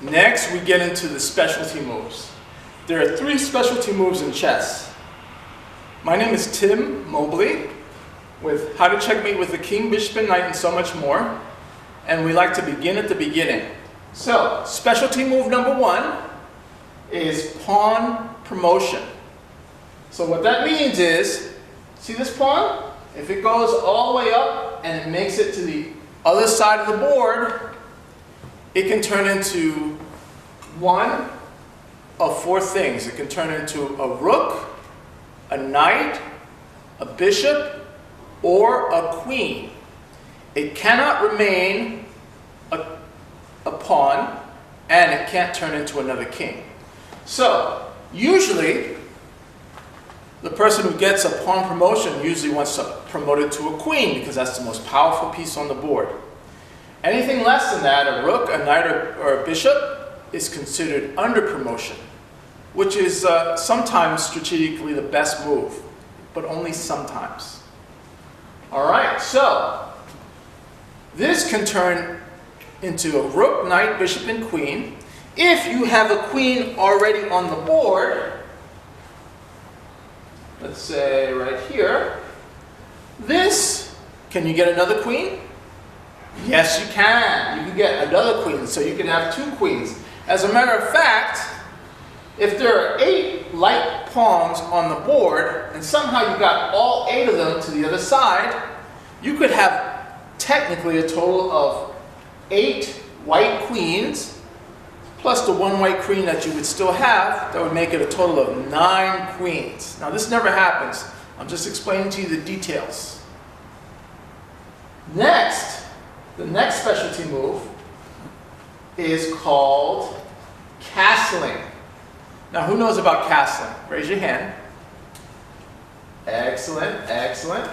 Next, we get into the specialty moves. There are 3 specialty moves in chess. My name is Tim Mobley with How to Checkmate with the King, Bishop, and Knight, and so much more. And we like to begin at the beginning. So, specialty move number 1 is pawn promotion. So what that means is, see this pawn? If it goes all the way up and it makes it to the other side of the board, it can turn into one of 4 things. It can turn into a rook, a knight, a bishop, or a queen. It cannot remain a pawn, and it can't turn into another king. So, usually, the person who gets a pawn promotion usually wants to promote it to a queen because that's the most powerful piece on the board. Anything less than that, a rook, a knight, or a bishop, is considered under promotion, which is sometimes strategically the best move, but only sometimes. All right, so this can turn into a rook, knight, bishop, and queen. If you have a queen already on the board, let's say right here, this, can you get another queen? Yes, you can. You can get another queen, so you can have 2 queens. As a matter of fact, if there are 8 light pawns on the board, and somehow you got all 8 of them to the other side, you could have technically a total of 8 white queens, plus the 1 white queen that you would still have. That would make it a total of 9 queens. Now this never happens. I'm just explaining to you the details. Next, the next specialty move is called castling. Now who knows about castling? Raise your hand. Excellent, excellent.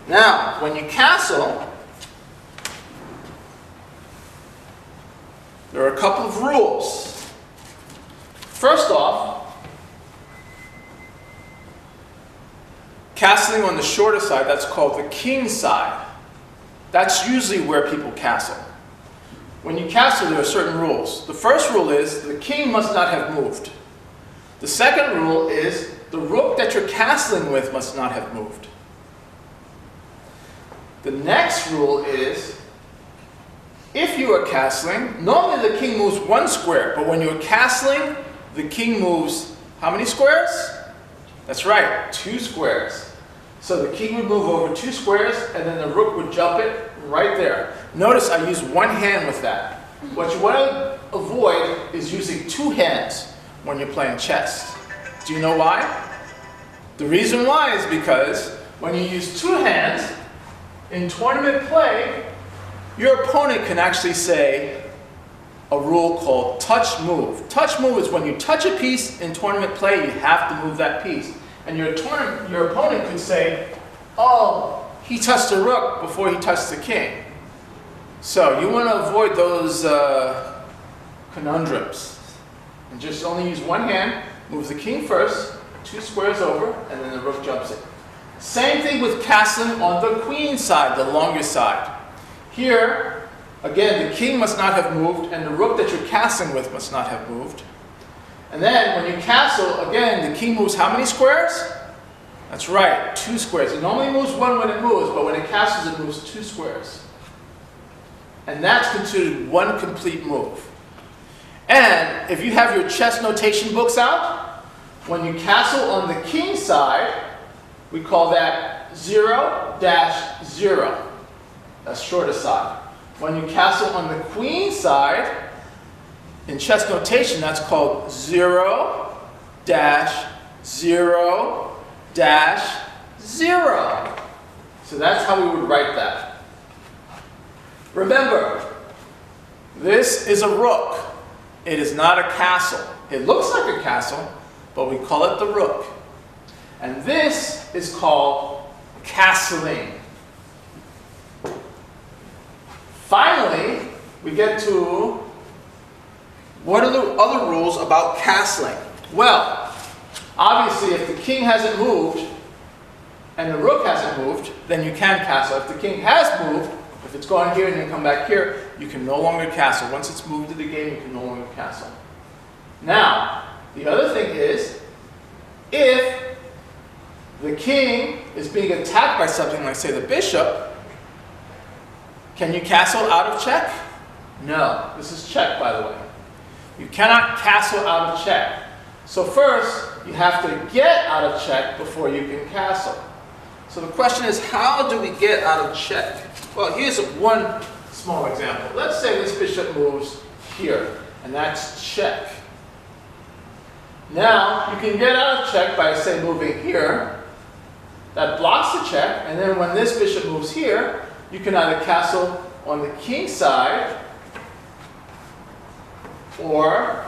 Now, when you castle, there are a couple of rules. First off, castling on the shorter side, that's called the king side. That's usually where people castle. When you castle, there are certain rules. The first rule is the king must not have moved. The second rule is the rook that you're castling with must not have moved. The next rule is, if you are castling, normally the king moves 1 square, but when you're castling, the king moves how many squares? That's right, 2 squares. So the king would move over 2 squares, and then the rook would jump it right there. Notice I use 1 hand with that. What you want to avoid is using 2 hands when you're playing chess. Do you know why? The reason why is because when you use 2 hands, in tournament play, your opponent can actually say a rule called touch move. Touch move is when you touch a piece in tournament play, you have to move that piece. And your opponent could say, oh, he touched the rook before he touched the king. So you want to avoid those conundrums. And just only use 1 hand, move the king first, 2 squares over, and then the rook jumps in. Same thing with castling on the queen side, the longer side. Here, again, the king must not have moved, and the rook that you're castling with must not have moved. And then, when you castle, again, the king moves how many squares? That's right, 2 squares. It normally moves 1 when it moves, but when it castles, it moves 2 squares. And that's considered 1 complete move. And if you have your chess notation books out, when you castle on the king side, we call that 0-0. That's shorter side. When you castle on the queen side, in chess notation, that's called 0-0-0. So that's how we would write that. Remember, this is a rook. It is not a castle. It looks like a castle, but we call it the rook. And this is called castling. Finally, we get to what are the other rules about castling? Well, obviously if the king hasn't moved and the rook hasn't moved, then you can castle. If the king has moved, the If it's gone here and then come back here, you can no longer castle. Once it's moved to the game, you can no longer castle. Now, the other thing is, if the king is being attacked by something like, say, the bishop, can you castle out of check? No. This is check, by the way. You cannot castle out of check. So first, you have to get out of check before you can castle. So the question is, how do we get out of check? Well, here's one small example. Let's say this bishop moves here, and that's check. Now, you can get out of check by, say, moving here. That blocks the check, and then when this bishop moves here, you can either castle on the king side or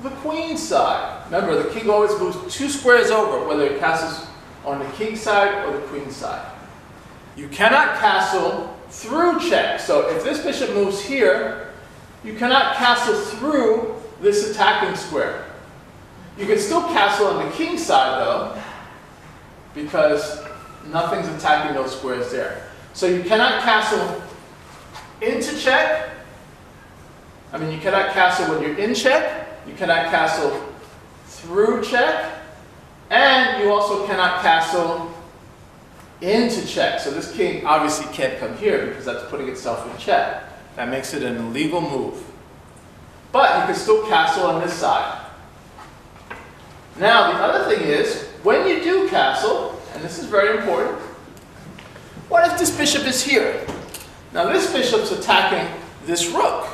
the queen side. Remember, the king always moves 2 squares over, whether it castles on the king side or the queen side. You cannot castle through check. So if this bishop moves here, you cannot castle through this attacking square. You can still castle on the king side, though, because nothing's attacking those squares there. So you cannot castle into check. I mean, you cannot castle when you're in check. You cannot castle through check. And you also cannot castle into check. So this king obviously can't come here because that's putting itself in check. That makes it an illegal move. But you can still castle on this side. Now, the other thing is, when you do castle, and this is very important, what if this bishop is here? Now, this bishop's attacking this rook.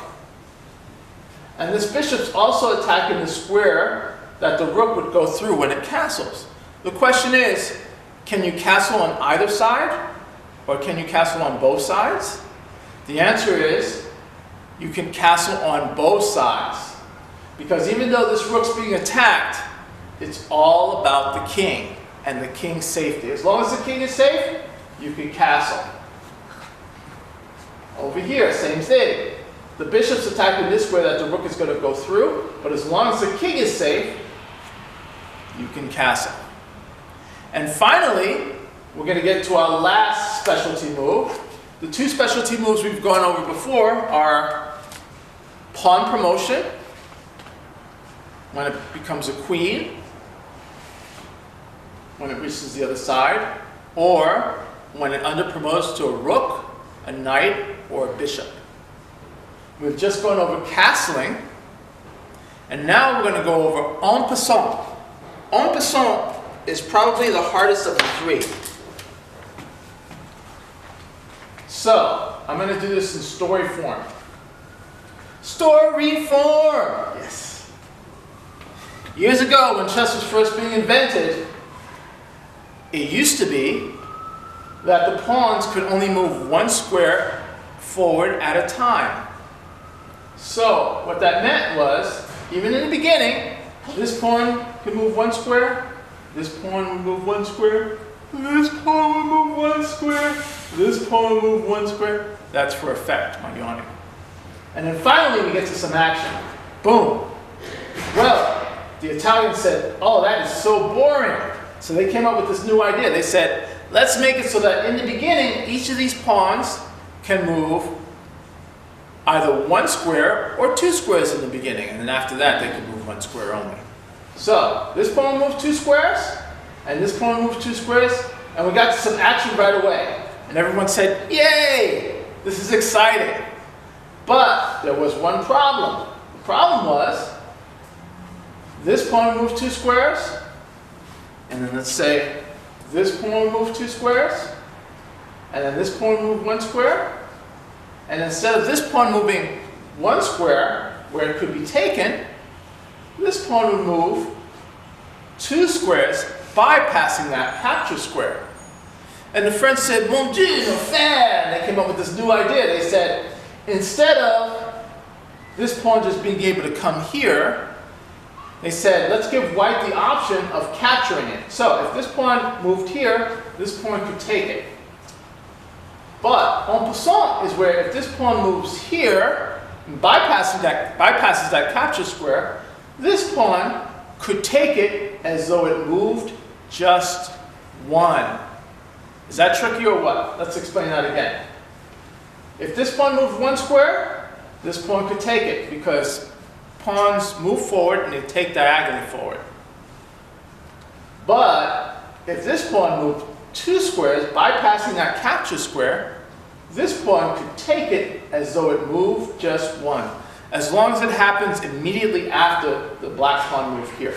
And this bishop's also attacking the square that the rook would go through when it castles. The question is, can you castle on either side? Or can you castle on both sides? The answer is, you can castle on both sides. Because even though this rook's being attacked, it's all about the king and the king's safety. As long as the king is safe, you can castle. Over here, same thing. The bishop's attacking this square that the rook is going to go through, but as long as the king is safe, you can castle. And finally, we're going to get to our last specialty move. The 2 specialty moves we've gone over before are pawn promotion, when it becomes a queen, when it reaches the other side, or when it under-promotes to a rook, a knight, or a bishop. We've just gone over castling, and now we're going to go over en-passant. En-passant is probably the hardest of the 3. So, I'm going to do this in story form. Story form! Yes. Years ago, when chess was first being invented, it used to be that the pawns could only move 1 square forward at a time. So, what that meant was, even in the beginning, this pawn could move 1 square, this pawn would move 1 square, this pawn would move 1 square, this pawn would move 1 square. That's for effect, my yawning. And then finally we get to some action. Boom. Well, the Italians said, oh, that is so boring. So they came up with this new idea. They said, let's make it so that in the beginning, each of these pawns can move either 1 square or 2 squares in the beginning. And then after that, they can move 1 square only. So this pawn moved 2 squares, and this pawn moved 2 squares, and we got some action right away. And everyone said, yay, this is exciting. But there was one problem. The problem was, this pawn moved 2 squares, and then let's say this pawn moved 2 squares, and then this pawn moved 1 square, and instead of this pawn moving 1 square where it could be taken, this pawn would move 2 squares, bypassing that capture square. And the French said, mon Dieu, no fair! And they came up with this new idea. They said, instead of this pawn just being able to come here, they said, let's give white the option of capturing it. So if this pawn moved here, this pawn could take it. But en-passant is where if this pawn moves here, and bypasses that capture square, this pawn could take it as though it moved just 1. Is that tricky or what? Let's explain that again. If this pawn moved 1 square, this pawn could take it because pawns move forward and they take diagonally forward. But if this pawn moved 2 squares, bypassing that capture square, this pawn could take it as though it moved just 1, as long as it happens immediately after the black pawn moved here.